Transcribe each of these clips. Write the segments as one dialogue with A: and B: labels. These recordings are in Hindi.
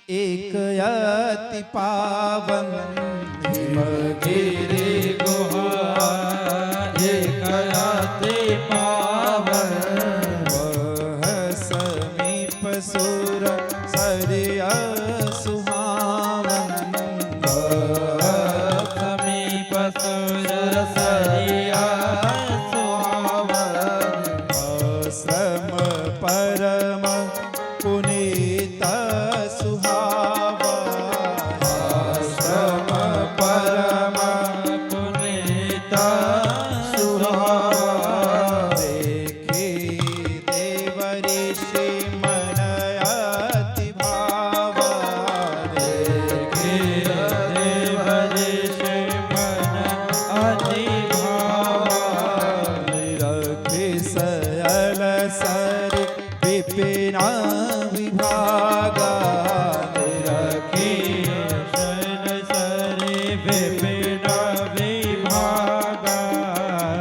A: एक अति पावन
B: हिमगिरि गुहा एक अति पावन
A: वह समीप सुर सरिया सुहावन
B: समीप सुर सरिया सुहावन
A: श्रम परम पुनीत सुहावन
B: श्रम परम पुनीत सुहावन
A: देखे देव ऋषि मन अति भावन
B: देखे देव ऋषि मन अति भावन
A: रखे सयल सर विपिना विभागा
B: रखी शैल सरि विपिन विभागा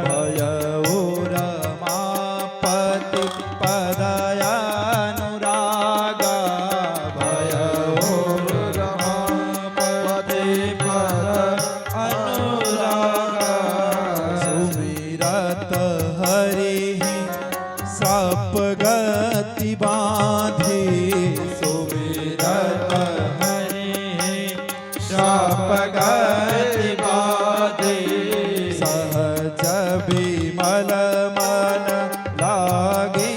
A: भयउ रमापति पदयानुरागा
B: भयउ रमापति पद अनुरागा
A: सुमिरत हरि सप गति बांधी
B: सुमिरत हरि शाप गति बाधे
A: सहज विमल मन लागे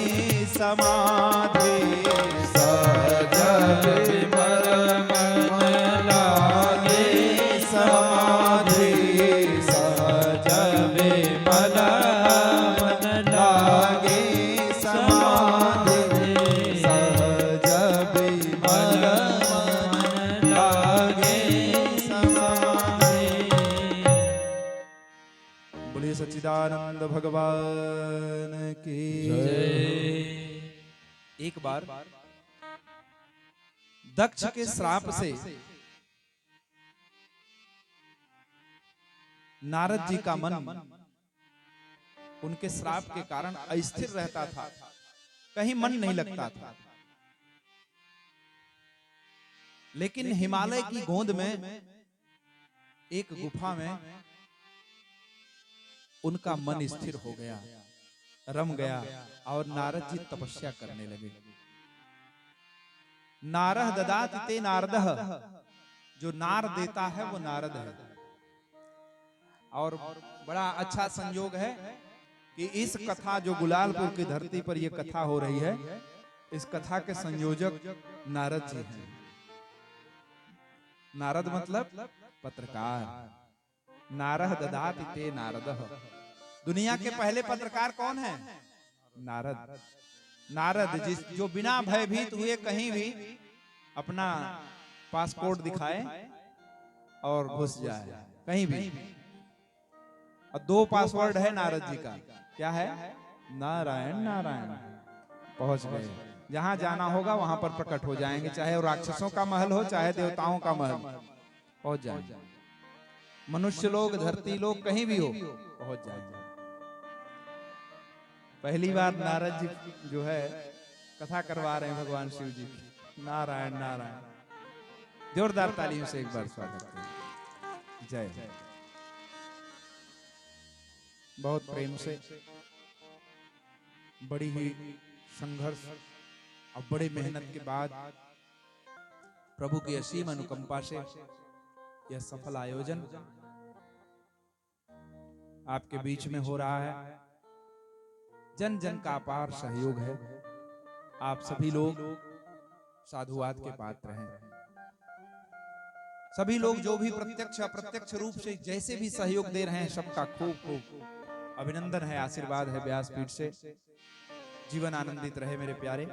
A: समाधि
B: सहज विमल मन लागे समाधि
A: सहज
B: विमल मन लागे समाधि
A: सहज विमल
B: मन लागे समाधि।
A: बोलिए सच्चिदानंद भगवान की एक बार दक्ष के श्राप से नारद जी का मन उनके श्राप के कारण अस्थिर रहता था, कहीं मन नहीं लगता था। लेकिन हिमालय की गोद में एक गुफा में उनका मन स्थिर हो गया, रम गया और नारद जी तपस्या करने लगे। नारह ददाति ते नारदः, जो नार देता है वो नारद है। और बड़ा अच्छा संयोग है कि इस कथा जो गुलालपुर की धरती पर ये कथा हो रही है, इस कथा के संयोजक नारद जी हैं। नारद मतलब पत्रकार। नारह ददाति ते नारदः, दुनिया के पहले पत्रकार कौन है? नारद। नारद जो बिना भयभीत हुए कहीं भी अपना पासपोर्ट दिखाए और घुस जाए कहीं भी। और दो पासवर्ड है नारद जी का, क्या है? नारायण नारायण। पहुंच गए, जहां जाना होगा वहां पर प्रकट हो जाएंगे, चाहे वो राक्षसों का महल हो चाहे देवताओं का महल, पहुंच जाएंगे। मनुष्य लोग, धरती लोग, कहीं भी हो पहुंच जाएंगे। पहली बार नारद जी जो है कथा करवा रहे हैं भगवान शिव जी की। नारायण नारायण। जोरदार तालियों से एक बार स्वागत करें। जय जय। बहुत प्रेम से, बड़ी ही संघर्ष और बड़ी मेहनत के बाद प्रभु की असीम अनुकंपा से यह सफल आयोजन आपके बीच में हो रहा है। जन जन का अपार सहयोग है। आप सभी लोग साधुवाद के पात्र हैं। सभी लोग जो भी प्रत्यक्ष अप्रत्यक्ष रूप से जैसे भी सहयोग दे रहे हैं, सबका खूब खूब अभिनंदन है, आशीर्वाद है व्यासपीठ से। जीवन आनंदित रहे मेरे प्यारे।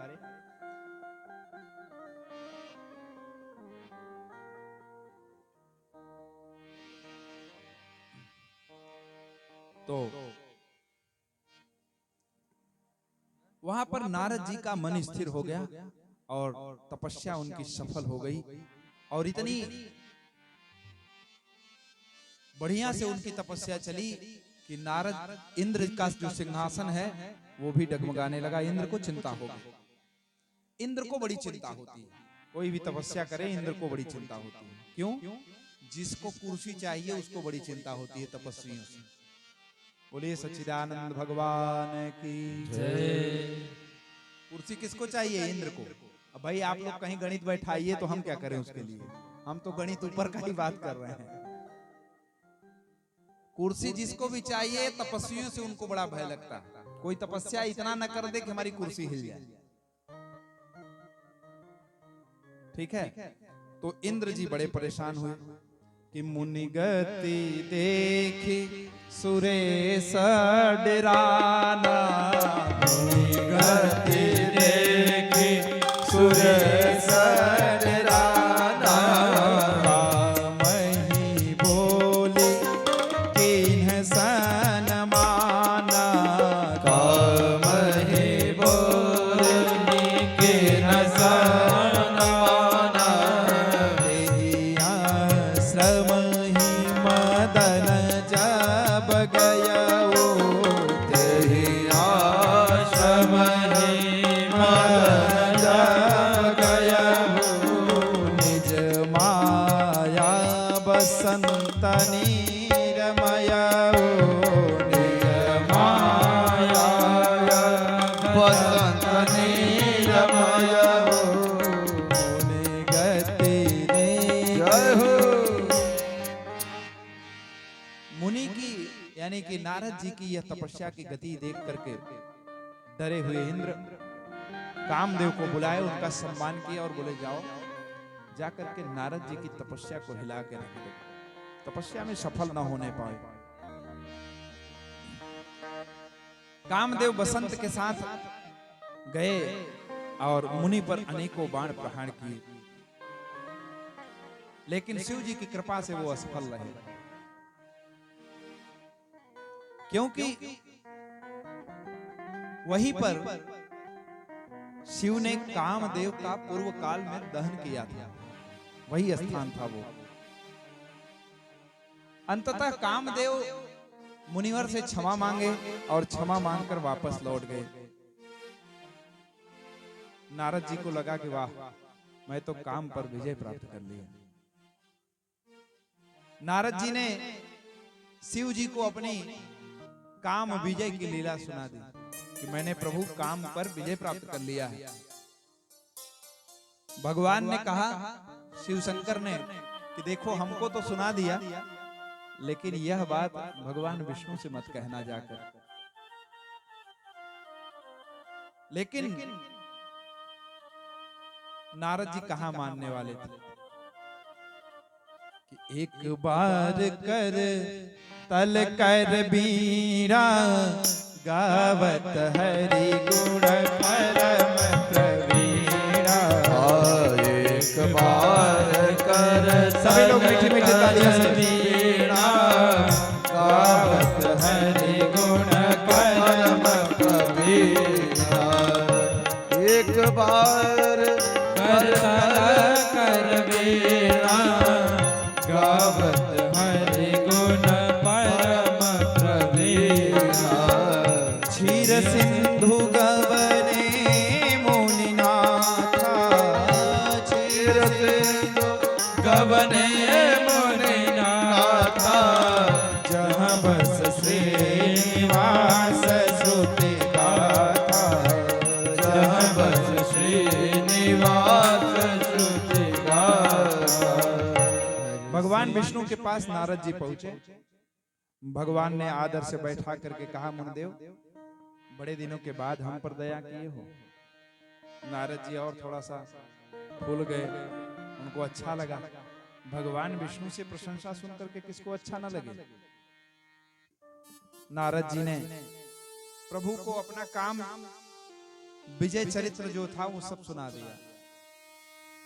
A: तो वहां पर नारद जी का मन स्थिर हो गया और तपस्या उनकी सफल हो गई। और इतनी बढ़िया से उनकी तपस्या चली कि नारद, इंद्र का जो सिंहासन है वो भी डगमगाने लगा। इंद्र को चिंता हो गई। इंद्र को बड़ी चिंता होती है, कोई भी तपस्या करे इंद्र को बड़ी चिंता होती है। क्यों? जिसको कुर्सी चाहिए उसको बड़ी चिंता होती है तपस्वियों से। बोलिए सच्चिदानंद भगवान की
B: जय।
A: कुर्सी किसको चाहिए? इंद्र को। अब भाई आप लोग कहीं गणित बैठाइए तो हम क्या करें उसके लिए? हम तो गणित ऊपर का ही बात कर रहे हैं। कुर्सी जिसको भी चाहिए तपस्वियों से उनको बड़ा भय लगता है। कोई तपस्या इतना न कर दे कि हमारी कुर्सी हिल जाए। ठीक है, तो इंद्र जी बड़े परेशान हुए कि मुनि गति देखी सुरेश डराना,
B: मुनि गति देखी सुरेश डराना,
A: मही बोली किन्ह सन माना,
B: कामहि बोलि किन्ह सन माना,
A: श्रम ही मदन जब गयो,
B: तेहि आश्रम ही मदन जब गयहु,
A: निज माया बसंत नीरमयो,
B: निज माया बसंत नीरमयहु,
A: मुनि गति
B: जय हो।
A: मुनि की यानी कि नारद जी की यह तपस्या की गति देख करके डरे हुए इंद्र कामदेव को बुलाए, उनका सम्मान किया और बोले जाओ जाकर के नारद जी की तपस्या को हिला के रख दो, तपस्या में सफल न होने पाए। कामदेव बसंत के साथ गए और मुनि पर अनेकों बाण प्रहार किए, लेकिन शिव जी की कृपा से वो असफल रहे, क्योंकि वहीं पर शिव ने कामदेव का पूर्व काल में दहन किया था, वही स्थान था वो। अंततः कामदेव मुनिवर से क्षमा मांगे और क्षमा मांगकर वापस लौट गए। नारद जी को लगा कि वाह, मैं तो काम पर विजय प्राप्त कर लिया। नारद जी ने शिव जी को अपनी काम विजय की लीला सुना दी कि मैंने प्रभु काम पर विजय प्राप्त कर लिया है। भगवान ने कहा, शिव शंकर ने, कि देखो हमको तो सुना दिया, लेकिन यह बात भगवान विष्णु से मत कहना जाकर। लेकिन नारद जी कहां मानने वाले थे कि एक बार कर तल कर बीरा, गावत हरि गुण परम प्रवीणा।
B: एक बार कर
A: सभी लोग मीठी मीठी तालियां से
B: वीणा, गावत हरि गुण परम प्रवीणा। एक बार कर वीणा, गावत हरि गुण परम प्रवीणा।
A: क्षीर सिंधु गवने मुनिनाथा, क्षीर सिंधु
B: गवने मुनिनाथा,
A: जहाँ बस श्रीनिवास श्रुति गाथा,
B: जहाँ बस श्रीनिवास श्रुति गाथा।
A: भगवान विष्णु के पास नारद जी पहुंचे। भगवान ने आदर से बैठा करके कहा, मुनिदेव, बड़े दिनों के बाद हम पर दया किए हो। नारद जी और थोड़ा सा फूल गए, उनको अच्छा लगा। भगवान विष्णु से प्रशंसा सुनकर के किसको अच्छा न लगे। नारद जी ने प्रभु को अपना काम विजय चरित्र जो था वो सब सुना दिया,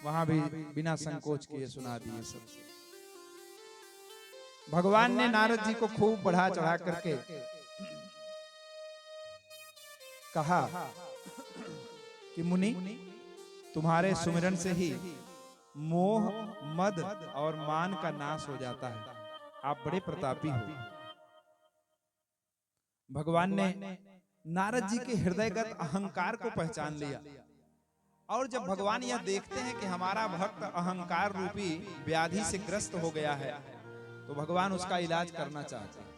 A: वहां भी बिना संकोच किए सुना दिए सब। भगवान ने नारद जी को खूब बढ़ा चढ़ा करके कहा कि मुनि, तुम्हारे सुमिरन से ही मोह, मद और मान का नाश हो जाता है। आप बड़े प्रतापी हो। भगवान ने नारद जी के हृदयगत अहंकार को पहचान लिया और जब भगवान यह देखते हैं कि हमारा भक्त अहंकार रूपी व्याधि से ग्रस्त हो गया है, तो भगवान उसका इलाज करना चाहते हैं।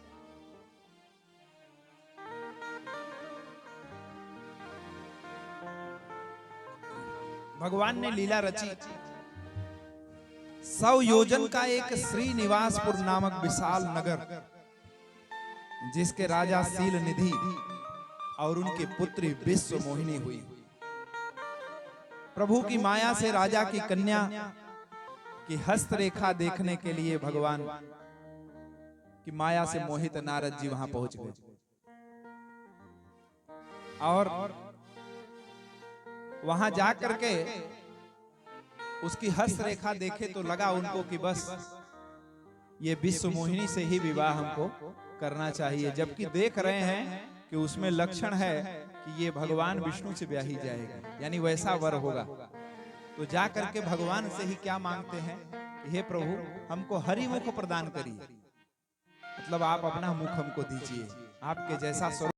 A: भगवान ने लीला रची। 100 योजन का एक श्रीनिवासपुर नामक विशाल नगर, जिसके राजा शील निधि और उनकी पुत्री विश्व मोहिनी हुई। प्रभु की माया से राजा की कन्या की हस्तरेखा देखने के लिए भगवान की माया से मोहित नारद जी वहां पहुंच गए और वहां जाकर के उसकी हस्तरेखा देखे तो लगा उनको कि बस ये विश्व मोहिनी से ही विवाह हमको करना चाहिए, जबकि देख रहे हैं कि उसमें लक्षण है कि ये भगवान विष्णु से ब्याही जाएगा, यानी वैसा वर होगा। तो जा करके भगवान से ही क्या मांगते हैं कि हे प्रभु हमको हरि मुख प्रदान करिए, मतलब आप अपना मुख हमको दीजिए, आपके जैसा स्वरूप